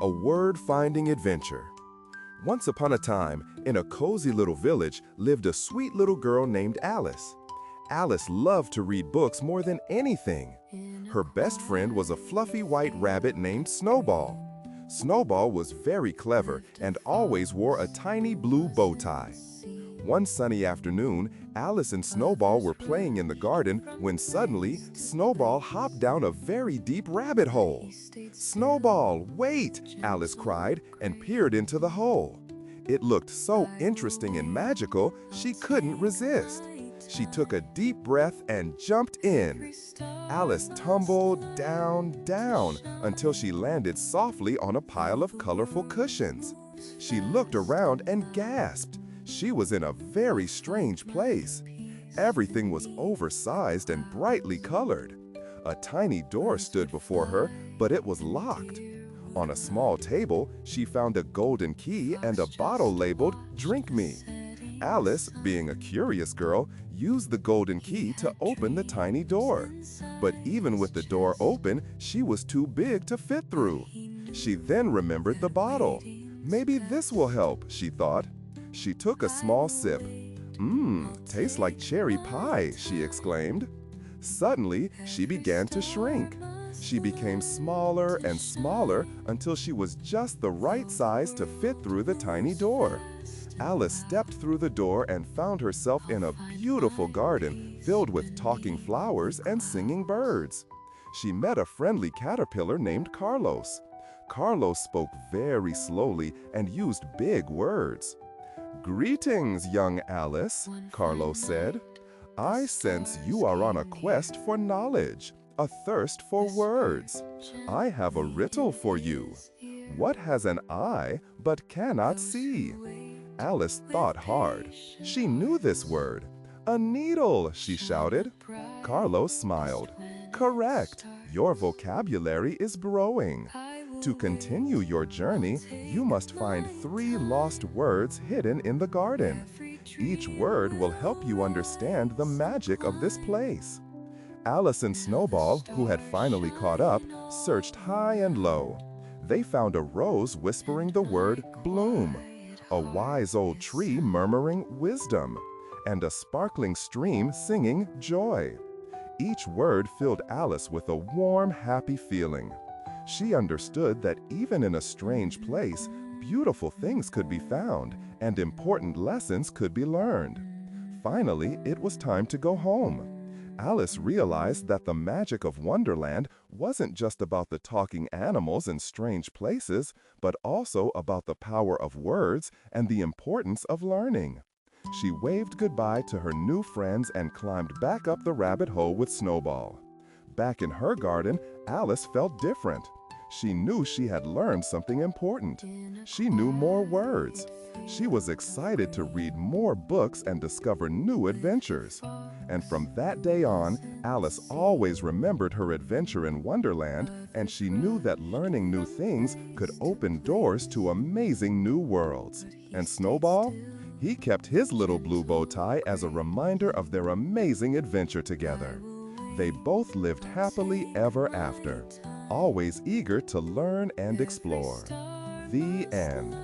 A word-finding adventure. Once upon a time, in a cozy little village, lived a sweet little girl named Alice. Alice loved to read books more than anything. Her best friend was a fluffy white rabbit named Snowball. Snowball was very clever and always wore a tiny blue bow tie. One sunny afternoon, Alice and Snowball were playing in the garden when suddenly Snowball hopped down a very deep rabbit hole. "Snowball, wait!" Alice cried and peered into the hole. It looked so interesting and magical, she couldn't resist. She took a deep breath and jumped in. Alice tumbled down until she landed softly on a pile of colorful cushions. She looked around and gasped. She was in a very strange place. Everything was oversized and brightly colored. A tiny door stood before her, but it was locked. On a small table, she found a golden key and a bottle labeled "Drink Me." Alice, being a curious girl, used the golden key to open the tiny door. But even with the door open, she was too big to fit through. She then remembered the bottle. "Maybe this will help," she thought. She took a small sip. Tastes like cherry pie," she exclaimed. Suddenly, she began to shrink. She became smaller and smaller until she was just the right size to fit through the tiny door. Alice stepped through the door and found herself in a beautiful garden filled with talking flowers and singing birds. She met a friendly caterpillar named Carlos. Carlos spoke very slowly and used big words. "Greetings, young Alice," Carlos said. "I sense you are on a quest for knowledge, a thirst for words. I have a riddle for you. What has an eye but cannot see?" Alice thought hard. She knew this word. "A needle," she shouted. Carlos smiled. "Correct. Your vocabulary is growing. To continue your journey, you must find 3 lost words hidden in the garden. Each word will help you understand the magic of this place." Alice and Snowball, who had finally caught up, searched high and low. They found a rose whispering the word "bloom," a wise old tree murmuring "wisdom," and a sparkling stream singing "joy." Each word filled Alice with a warm, happy feeling. She understood that even in a strange place, beautiful things could be found and important lessons could be learned. Finally, it was time to go home. Alice realized that the magic of Wonderland wasn't just about the talking animals and strange places, but also about the power of words and the importance of learning. She waved goodbye to her new friends and climbed back up the rabbit hole with Snowball. Back in her garden, Alice felt different. She knew she had learned something important. She knew more words. She was excited to read more books and discover new adventures. And from that day on, Alice always remembered her adventure in Wonderland, and she knew that learning new things could open doors to amazing new worlds. And Snowball? He kept his little blue bow tie as a reminder of their amazing adventure together. They both lived happily ever after, always eager to learn and explore. The end.